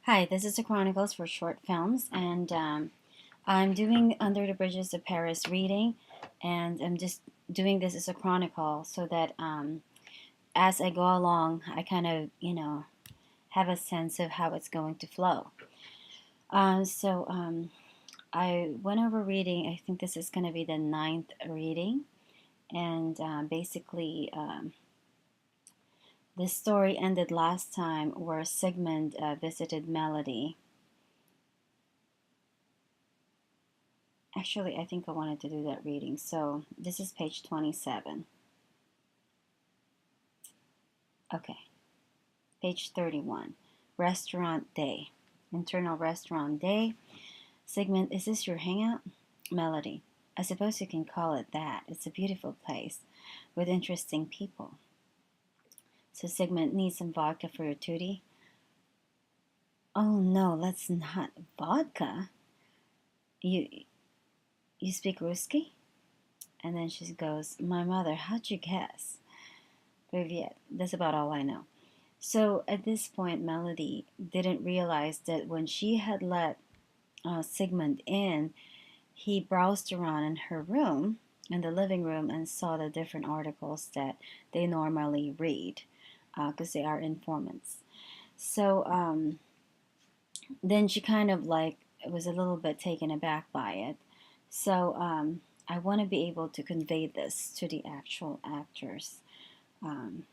Hi, this is the Chronicles for Short Films, and I'm doing Under the Bridges of Paris reading, and I'm just doing this as a chronicle so that as I go along, I kind of, have a sense of how it's going to flow. So I went over reading, I think this is going to be the ninth reading, and basically, this story ended last time where Sigmund visited Melody. Actually, I think I wanted to do that reading. So this is page 27. Okay, page 31. Restaurant day. Internal restaurant day. Sigmund, is this your hangout? Melody. I suppose you can call it that. It's a beautiful place with interesting people. So Sigmund needs some vodka for your tootie. Oh no, let's not vodka. You you speak Ruski? And then she goes, my mother, how'd you guess? Privyet. That's about all I know. So at this point, Melody didn't realize that when she had let Sigmund in, he browsed around in her room, in the living room, and saw the different articles that they normally read because they are informants. So then she kind of like was a little bit taken aback by it. So I want to be able to convey this to the actual actors. Um,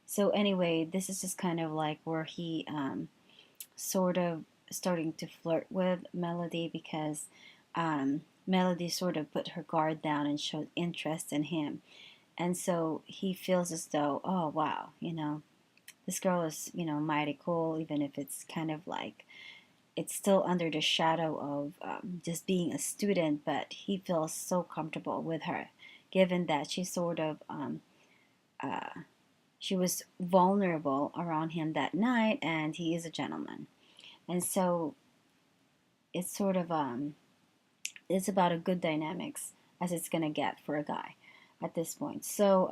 so anyway, this is just kind of like where he sort of starting to flirt with Melody because Melody sort of put her guard down and showed interest in him. And so he feels as though, oh wow, this girl is, mighty cool, even if it's kind of like it's still under the shadow of just being a student, but he feels so comfortable with her, given that she sort of uh, she was vulnerable around him that night, and he is a gentleman, and so it's sort of it's about a good dynamics as it's gonna get for a guy at this point. So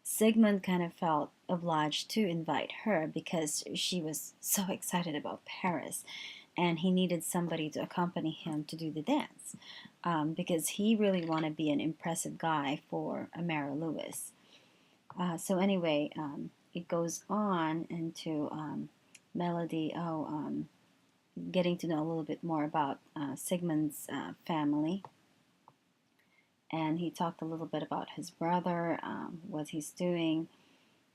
Sigmund kind of felt obliged to invite her because she was so excited about Paris, and he needed somebody to accompany him to do the dance because he really wanted to be an impressive guy for Amara Lewis. So anyway, it goes on into Melody. Getting to know a little bit more about Sigmund's family. And he talked a little bit about his brother, what he's doing,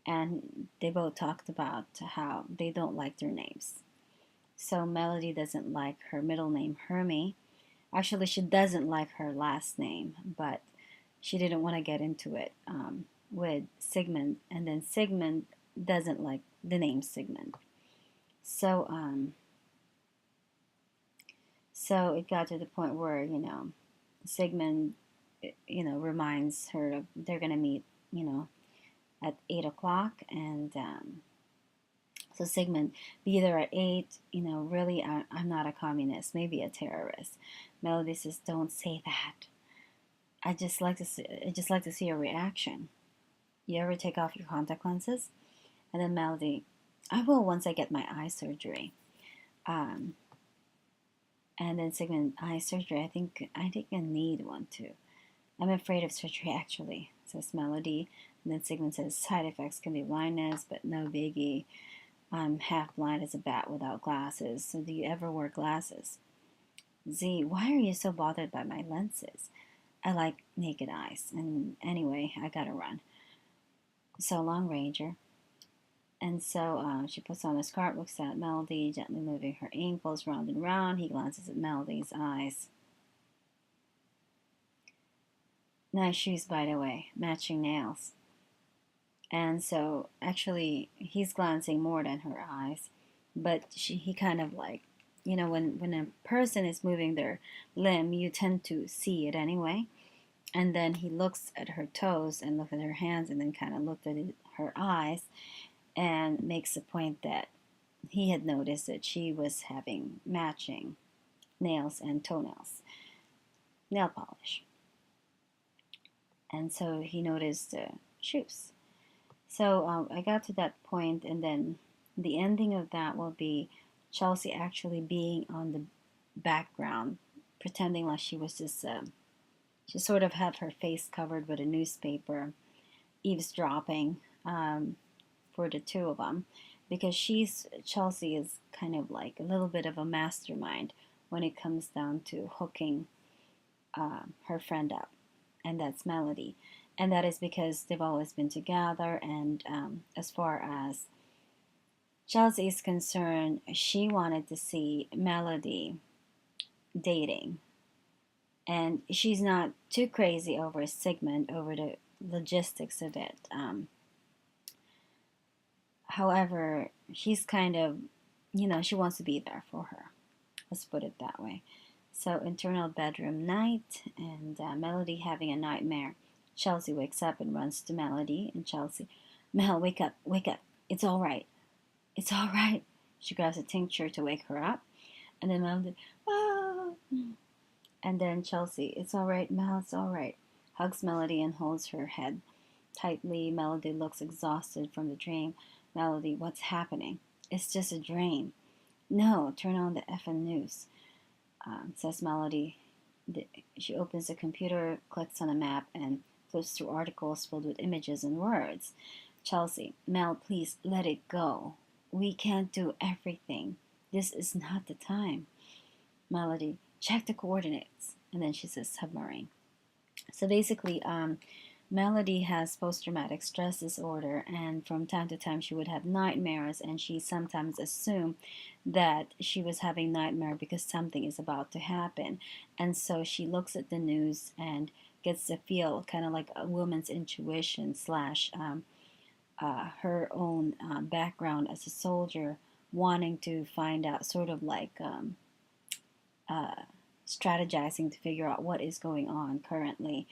and they both talked about how they don't like their names. So Melody doesn't like her middle name, Hermie. Actually, she doesn't like her last name, but she didn't want to get into it with Sigmund. And then Sigmund doesn't like the name Sigmund. So so it got to the point where Sigmund reminds her of they're gonna meet at 8 o'clock, and so Sigmund, be there at 8. Really, I'm not a communist, maybe a terrorist. Melody says, "Don't say that. I just like to see your reaction. You ever take off your contact lenses?" And then Melody, "I will once I get my eye surgery." Um, and then Sigmund, eye surgery. I think I need one too. I'm afraid of surgery actually, says Melody. And then Sigmund says, side effects can be blindness, but no biggie. I'm half blind as a bat without glasses. So do you ever wear glasses? Z, why are you so bothered by my lenses? I like naked eyes. And anyway, I gotta run. So long, Ranger. And so she puts on a skirt, looks at Melody, gently moving her ankles round and round. He glances at Melody's eyes. Nice shoes, by the way, matching nails. And so actually, he's glancing more than her eyes, but he kind of like, when a person is moving their limb, you tend to see it anyway. And then he looks at her toes and looked at her hands and then kind of looked at her eyes and makes a point that he had noticed that she was having matching nails and toenails, nail polish. And so he noticed shoes. So I got to that point, and then The ending of that will be Chelsea actually being on the background, pretending like she was just, she sort of had her face covered with a newspaper, eavesdropping for the two of them, because Chelsea is kind of like a little bit of a mastermind when it comes down to hooking her friend up, and that's Melody. And that is because they've always been together, and as far as Chelsea is concerned, she wanted to see Melody dating. And she's not too crazy over Sigmund, over the logistics of it. However, she's kind of, she wants to be there for her. Let's put it that way. So, internal bedroom night, and Melody having a nightmare. Chelsea wakes up and runs to Melody, and Chelsea, Mel, wake up, wake up. It's all right. It's all right. She grabs a tincture to wake her up, and then Melody, ah. And then Chelsea, it's all right, Mel, it's all right. Hugs Melody and holds her head tightly. Melody looks exhausted from the dream. Melody, what's happening? It's just a dream. No, turn on the effing news, says Melody. She opens the computer, clicks on a map, and flips through articles filled with images and words. Chelsea, Mel, please let it go. We can't do everything. This is not the time. Melody, check the coordinates. And then she says submarine. So basically, Melody has post-traumatic stress disorder, and from time to time she would have nightmares, and she sometimes assumed that she was having nightmare because something is about to happen. And so she looks at the news and gets to feel kind of like a woman's intuition slash her own background as a soldier, wanting to find out, sort of like strategizing to figure out what is going on currently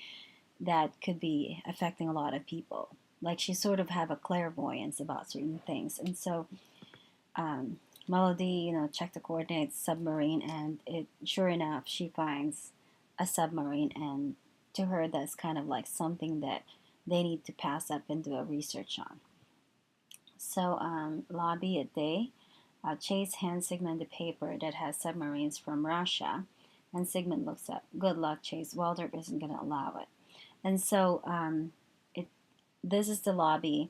that could be affecting a lot of people. Like she sort of have a clairvoyance about certain things. And so Melody, check the coordinates, submarine, and it sure enough she finds a submarine, and to her that's kind of like something that they need to pass up and do a research on. So lobby at day. Chase hands Sigmund the paper that has submarines from Russia, and Sigmund looks up. Good luck, Chase. Waldorf isn't going to allow it. And so this is the lobby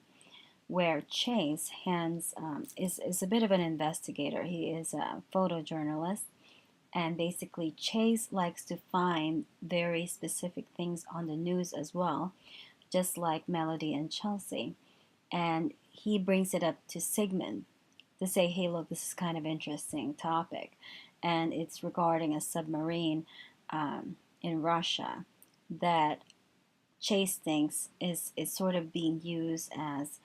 where Chase is a bit of an investigator. He is a photojournalist, and basically Chase likes to find very specific things on the news as well, just like Melody and Chelsea. And he brings it up to Sigmund to say, hey, look, this is kind of interesting topic, and it's regarding a submarine in Russia that Chase thinks is sort of being used as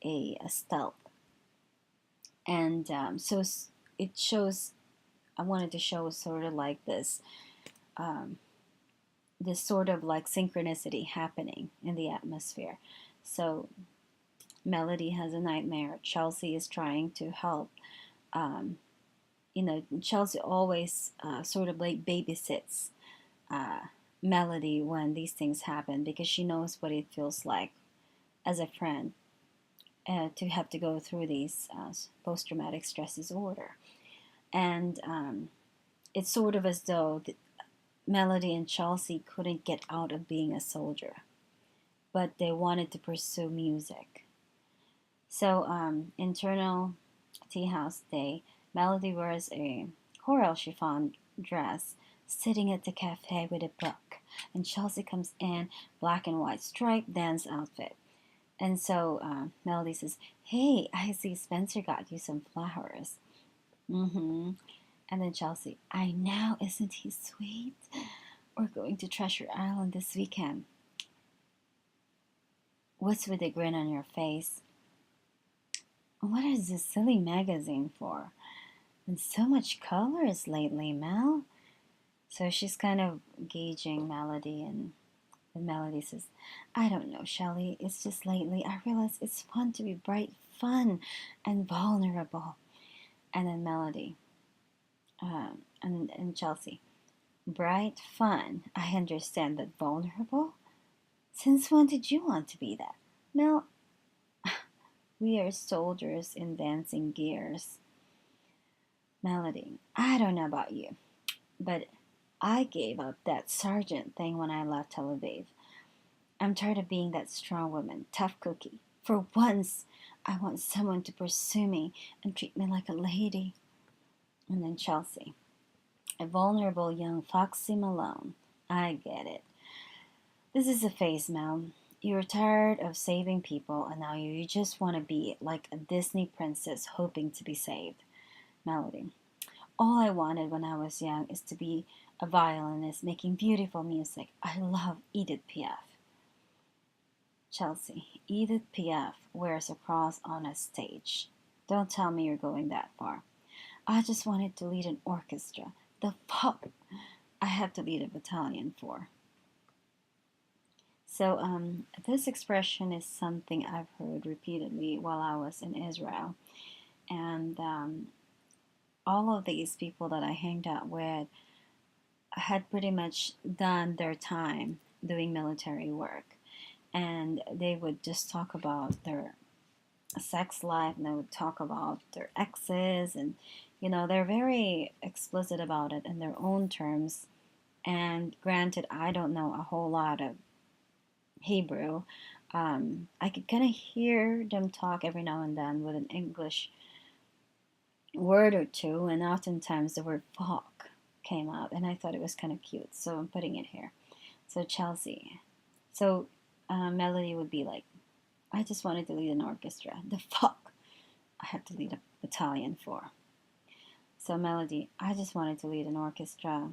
a stealth. And so it shows, I wanted to show sort of like this sort of like synchronicity happening in the atmosphere. So Melody has a nightmare. Chelsea is trying to help. Chelsea always sort of like babysits Melody when these things happen, because she knows what it feels like as a friend to have to go through these post-traumatic stress disorder. And it's sort of as though Melody and Chelsea couldn't get out of being a soldier, but they wanted to pursue music. So internal tea house day. Melody wears a coral chiffon dress, sitting at the cafe with a book, and Chelsea comes in, black and white striped dance outfit. And so Melody says, hey, I see Spencer got you some flowers. Mm-hmm. And then Chelsea, I know, isn't he sweet? We're going to Treasure Island this weekend. What's with the grin on your face? What is this silly magazine for? And so much colors lately, Mel. So she's kind of gauging Melody, and Melody says, I don't know, Shelley. It's just lately I realize it's fun to be bright, fun, and vulnerable. And then Melody and Chelsea, bright, fun. I understand, but vulnerable? Since when did you want to be that? Mel, We are soldiers in dancing gears. Melody, I don't know about you, but I gave up that sergeant thing when I left Tel Aviv. I'm tired of being that strong woman, tough cookie. For once, I want someone to pursue me and treat me like a lady. And then Chelsea, a vulnerable young Foxy Malone. I get it. This is a phase, Mel. You're tired of saving people, and now you just want to be like a Disney princess hoping to be saved. Melody. All I wanted when I was young is to be a violinist making beautiful music. I love Edith Piaf. Chelsea, Edith Piaf wears a cross on a stage. Don't tell me you're going that far. I just wanted to lead an orchestra. The fuck I have to lead a battalion for. So, this expression is something I've heard repeatedly while I was in Israel. And all of these people that I hanged out with had pretty much done their time doing military work. And they would just talk about their sex life, and they would talk about their exes, and they're very explicit about it in their own terms. And granted, I don't know a whole lot of Hebrew. I could kind of hear them talk every now and then with an English word or two, and oftentimes the word fuck came out, and I thought it was kind of cute, so I'm putting it here. So Chelsea. So Melody would be like, I just wanted to lead an orchestra. The fuck I have to lead a battalion for. So Melody, I just wanted to lead an orchestra.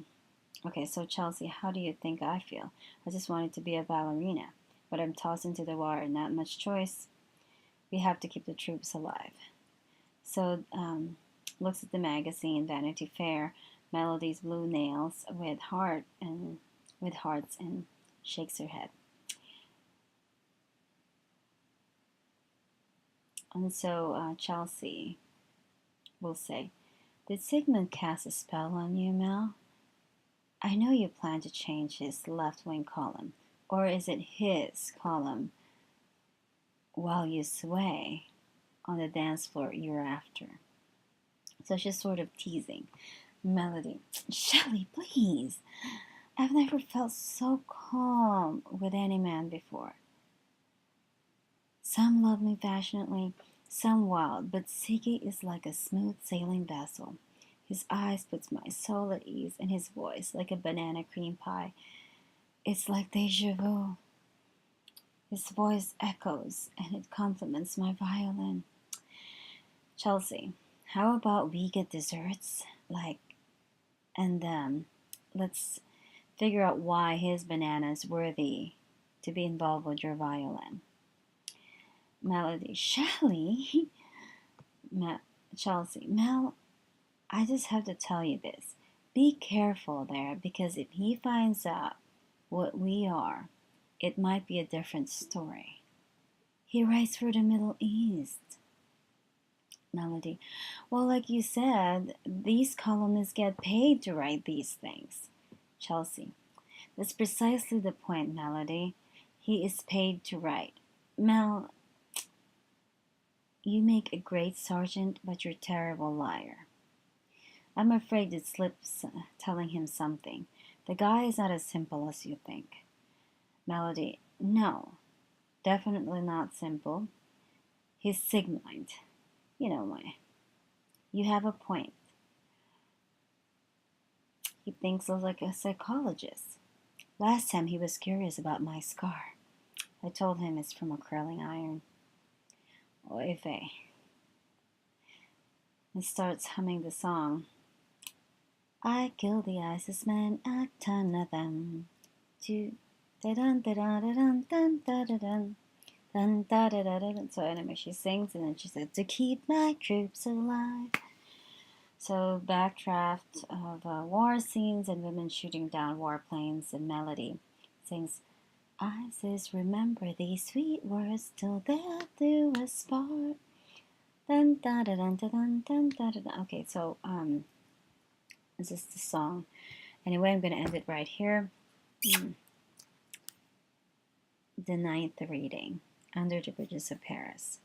Okay, so Chelsea, how do you think I feel? I just wanted to be a ballerina, but I'm tossed into the water, not much choice. We have to keep the troops alive. So looks at the magazine, Vanity Fair, Melody's blue nails with hearts, and shakes her head. And so Chelsea will say, did Sigmund cast a spell on you, Mel? I know you plan to change his left-wing column, or is it his column, while you sway on the dance floor you're after? So she's sort of teasing. Melody, Shelley, please. I've never felt so calm with any man before. Some love me passionately, some wild, but Siggy is like a smooth sailing vessel. His eyes puts my soul at ease, and his voice like a banana cream pie. It's like deja vu. His voice echoes, and it complements my violin. Chelsea, how about we get desserts? And let's figure out why his banana is worthy to be involved with your violin. Melody, Shelley? Chelsea, Mel, I just have to tell you this. Be careful there, because if he finds out what we are, it might be a different story. He writes for the Middle East. Melody, well, like you said, these columnists get paid to write these things. Chelsea, that's precisely the point, Melody. He is paid to write. Mel, you make a great sergeant, but you're a terrible liar. I'm afraid it slips telling him something. The guy is not as simple as you think. Melody, no, definitely not simple. He's Sigmund. You know why. You have a point. He thinks like a psychologist. Last time he was curious about my scar. I told him it's from a curling iron. Oy vey. He starts humming the song. I killed the ISIS men, a ton of them. So anyway, she sings, and then she said, to keep my troops alive. So backdraft of war scenes and women shooting down warplanes, and Melody sings, ISIS, remember these sweet words till death do us part. Dun, dun, dun, dun, dun, dun, dun, dun. Okay, so this is the song. Anyway, I'm going to end it right here. The ninth reading, Under the Bridges of Paris.